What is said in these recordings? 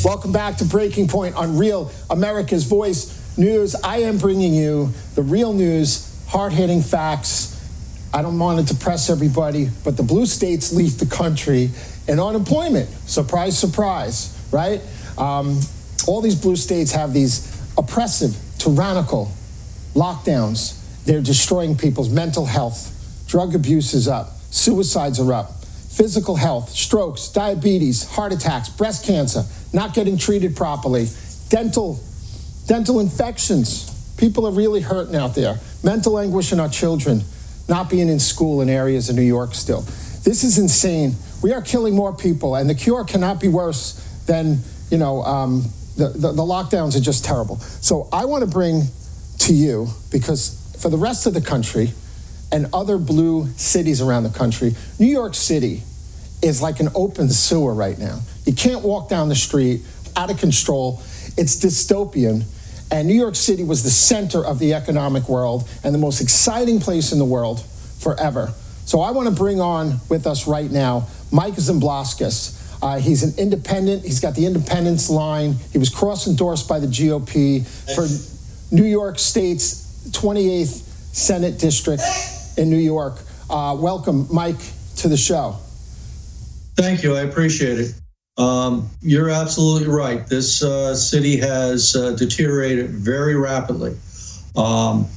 Welcome back to Breaking Point on Real America's Voice News. I am bringing you the real news, hard-hitting facts. I don't want to depress everybody, but the blue states lead the country in unemployment. Surprise, surprise, right? All these blue states have these oppressive, tyrannical lockdowns. They're destroying people's mental health. Drug abuse is up. Suicides are up. Physical health, strokes, diabetes, heart attacks, breast cancer, not getting treated properly, dental infections. People are really hurting out there. Mental anguish in our children, not being in school in areas of New York still. This is insane. We are killing more people, and the cure cannot be worse than, the lockdowns are just terrible. So I want to bring to you, because for the rest of the country and other blue cities around the country, New York City is like an open sewer right now. You can't walk down the street, out of control. It's dystopian. And New York City was the center of the economic world and the most exciting place in the world forever. So I want to bring on with us right now Mike Zumbluskas. He's an independent. He's got the independence line. He was cross-endorsed by the GOP for New York State's 28th Senate District in New York. Welcome, Mike, to the show. Thank you. I appreciate it. You're absolutely right. This city has deteriorated very rapidly. I'm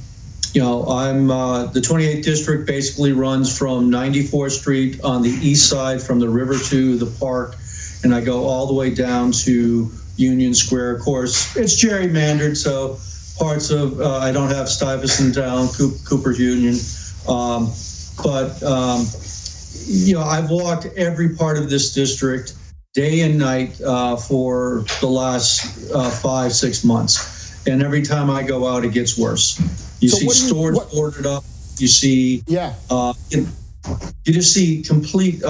the 28th district basically runs from 94th Street on the east side from the river to the park, and I go all the way down to Union Square. Of course, it's gerrymandered, so parts of I don't have Stuyvesant Town, Cooper's Union, I've walked every part of this district day and night for the last 5-6 months. And every time I go out, it gets worse. You see stores boarded up. You see, you just see complete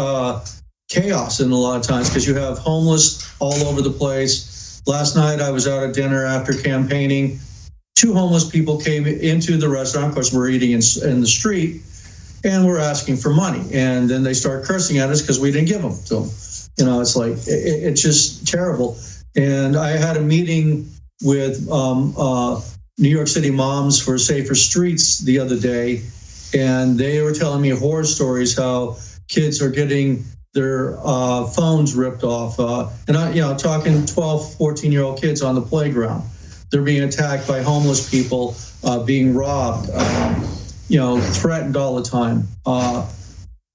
chaos in a lot of times because you have homeless all over the place. Last night, I was out at dinner after campaigning. 2 homeless people came into the restaurant. Of course, we're eating in the street, and we're asking for money. And then they start cursing at us because we didn't give them to them. It's like, it's just terrible. And I had a meeting with New York City Moms for Safer Streets the other day, and they were telling me horror stories how kids are getting their phones ripped off. Talking 12, 14-year-old kids on the playground. They're being attacked by homeless people, being robbed, threatened all the time.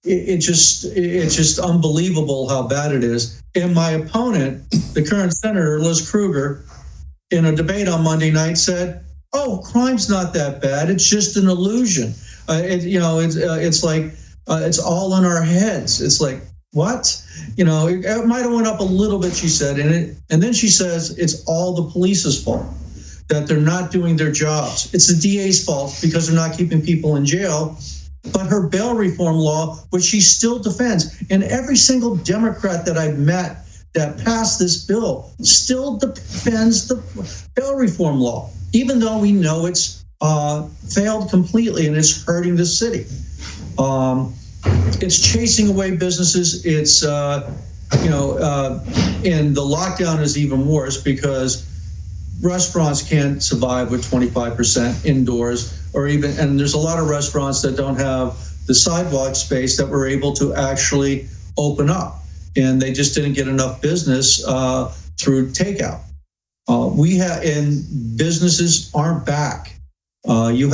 It's just unbelievable how bad it is. And my opponent, the current senator, Liz Krueger, in a debate on Monday night said, "Oh, crime's not that bad. It's just an illusion. It's like it's all in our heads." It's like, what? It might have went up a little bit, she said, and then she says it's all the police's fault, that they're not doing their jobs. It's the DA's fault because they're not keeping people in jail. But her bail reform law, which she still defends, and every single Democrat that I've met that passed this bill still defends the bail reform law, even though we know it's failed completely and it's hurting the city. It's chasing away businesses. It's, and the lockdown is even worse because restaurants can't survive with 25% indoors, and there's a lot of restaurants that don't have the sidewalk space that we're able to actually open up, and they just didn't get enough business through takeout. And businesses aren't back. You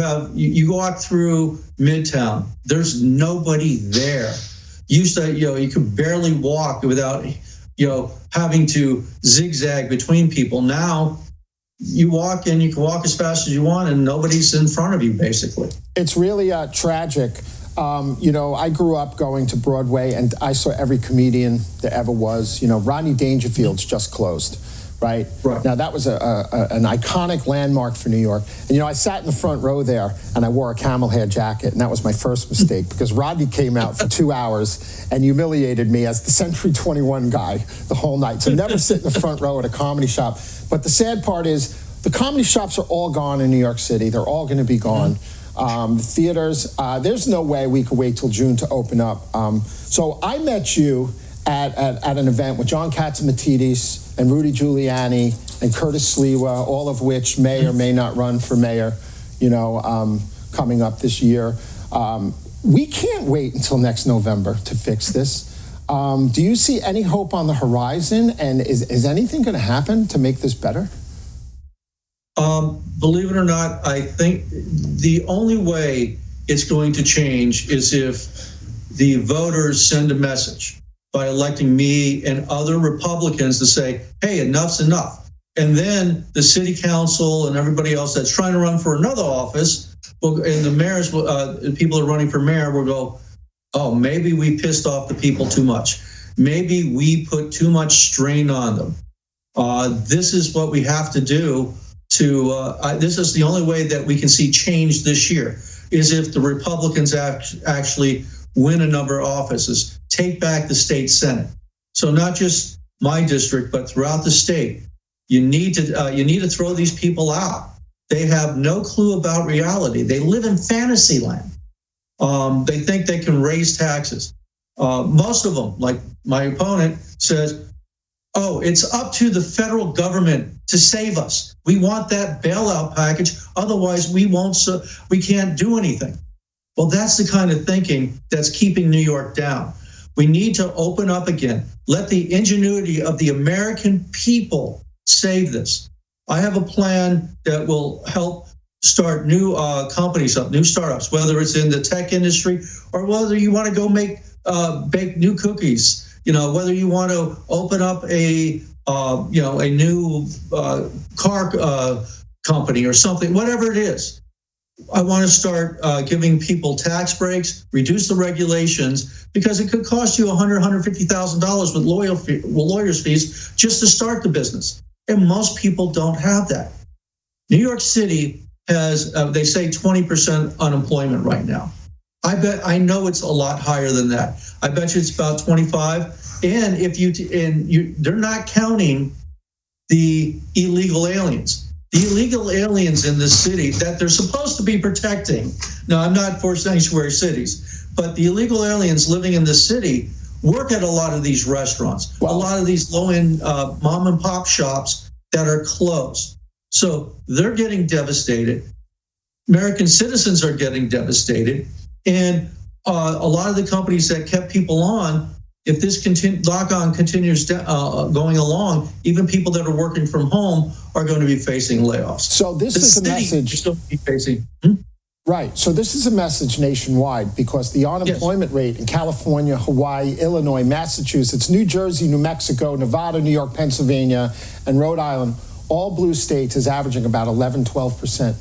walk through Midtown, there's nobody there. You could barely walk without, having to zigzag between people. Now, you walk and you can walk as fast as you want and nobody's in front of you, basically. It's really tragic. I grew up going to Broadway and I saw every comedian there ever was. Rodney Dangerfield's just closed, right? Now, that was an iconic landmark for New York. And, I sat in the front row there and I wore a camel hair jacket, and that was my first mistake because Rodney came out for 2 hours and humiliated me as the Century 21 guy the whole night. So never sit in the front row at a comedy shop. But the sad part is the comedy shops are all gone in New York City. They're all going to be gone. The theaters, there's no way we could wait till June to open up. So I met you at an event with John Katzimatidis and Rudy Giuliani and Curtis Sliwa, all of which may or may not run for mayor, coming up this year. We can't wait until next November to fix this. Do you see any hope on the horizon? And is anything going to happen to make this better? Believe it or not, I think the only way it's going to change is if the voters send a message by electing me and other Republicans to say, hey, enough's enough. And then the city council and everybody else that's trying to run for another office, and the mayors, people are running for mayor, will go, oh, maybe we pissed off the people too much. Maybe we put too much strain on them. This is what we have to do this is the only way that we can see change this year, is if the Republicans actually win a number of offices, take back the state Senate. So not just my district, but throughout the state, you need to throw these people out. They have no clue about reality. They live in fantasy land. They think they can raise taxes. Most of them, like my opponent, says, oh, it's up to the federal government to save us. We want that bailout package. Otherwise, we can't do anything. Well, that's the kind of thinking that's keeping New York down. We need to open up again. Let the ingenuity of the American people save this. I have a plan that will help start new companies up, new startups, whether it's in the tech industry or whether you want to go bake new cookies. Whether you want to open up a new car company or something, whatever it is. I want to start giving people tax breaks, reduce the regulations, because it could cost you $100,000, $150,000 with lawyers' fees just to start the business. And most people don't have that. New York City has, they say 20% unemployment right now. I know it's a lot higher than that. I bet you it's about 25. And they're not counting the illegal aliens. The illegal aliens in this city that they're supposed to be protecting. Now, I'm not for sanctuary cities, but the illegal aliens living in the city work at a lot of these restaurants, a lot of these low-end mom and pop shops that are closed. So they're getting devastated. American citizens are getting devastated. And a lot of the companies that kept people on, if this lock-on continues going along, even people that are working from home are going to be facing layoffs. So this is a message. Right. So this is a message nationwide, because the unemployment rate in California, Hawaii, Illinois, Massachusetts, New Jersey, New Mexico, Nevada, New York, Pennsylvania, and Rhode Island, all blue states, is averaging about 11, 12%.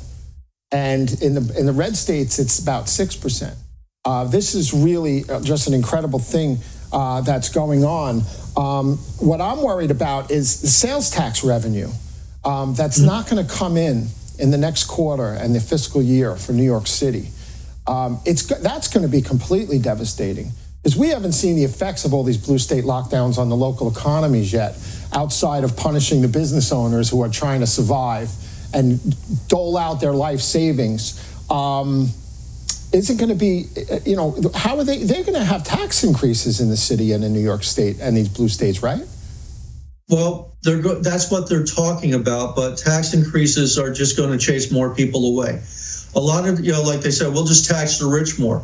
And in the red states, it's about 6%. This is really just an incredible thing that's going on. What I'm worried about is the sales tax revenue that's not going to come in the next quarter and the fiscal year for New York City. That's going to be completely devastating, because we haven't seen the effects of all these blue state lockdowns on the local economies yet, outside of punishing the business owners who are trying to survive and dole out their life savings. Is it going to be, how are they're going to have tax increases in the city and in New York State and these blue states, right? Well, that's what they're talking about, but tax increases are just going to chase more people away. A lot of, like they said, we'll just tax the rich more.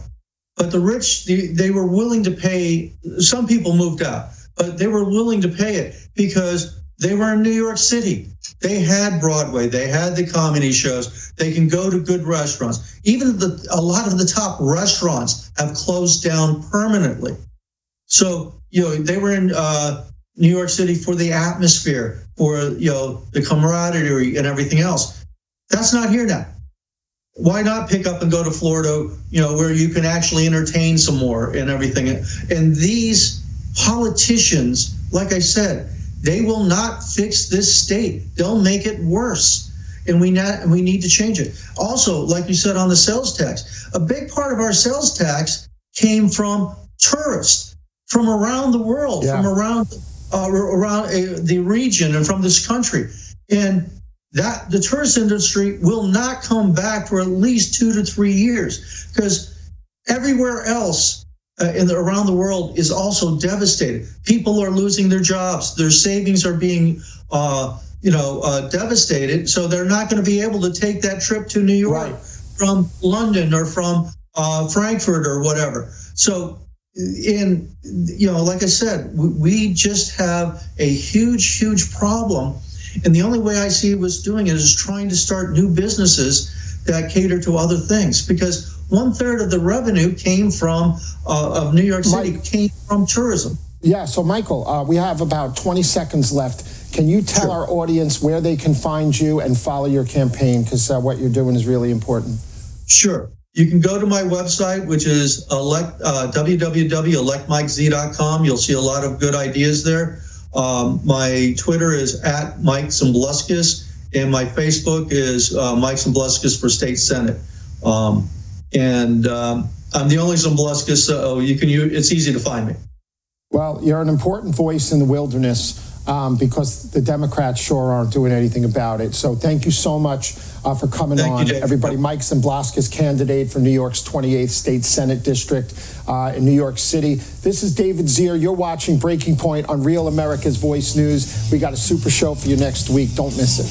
But the rich, they were willing to pay. Some people moved out, but they were willing to pay it because they were in New York City. They had Broadway, they had the comedy shows, they can go to good restaurants. Even a lot of the top restaurants have closed down permanently. So, they were in New York City for the atmosphere, for, the camaraderie and everything else. That's not here now. Why not pick up and go to Florida, where you can actually entertain some more and everything? And these politicians, like I said, they will not fix this state. They'll make it worse. And we need to change it. Also, like you said on the sales tax, a big part of our sales tax came from tourists from around the world, from around the region and from this country. And that the tourist industry will not come back for at least 2 to 3 years, because everywhere else around the world is also devastated. People are losing their jobs. Their savings are being, devastated. So they're not going to be able to take that trip to New York from London or from Frankfurt or whatever. So, like I said, we just have a huge, huge problem. And the only way I see us doing it is trying to start new businesses that cater to other things, because 1/3 of the revenue came from of New York City came from tourism. Yeah. So, Michael, we have about 20 seconds left. Can you tell our audience where they can find you and follow your campaign? Because what you're doing is really important. Sure. You can go to my website, which is www.electmikez.com. You'll see a lot of good ideas there. My Twitter is @MikeZumbluskas, and my Facebook is Mike Zumbluskas for State Senate. I'm the only Zumbluskas, so it's easy to find me. Well, you're an important voice in the wilderness because the Democrats sure aren't doing anything about it. So thank you so much for coming on. Everybody, Mike Zumbluskas, candidate for New York's 28th State Senate District in New York City. This is David Zere. You're watching Breaking Point on Real America's Voice News. We got a super show for you next week. Don't miss it.